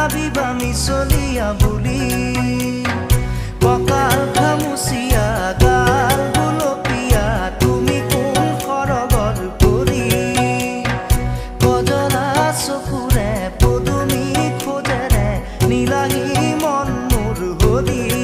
ভাবিবা মিছলিয়া বুলি কঁকাল খামুচিয়া গাল গুলপীয়া তুমি কোন সৰগৰ পৰি কজলা চকুৰে পদুমী খোজেৰে নীলাহী মন মোৰ হৰি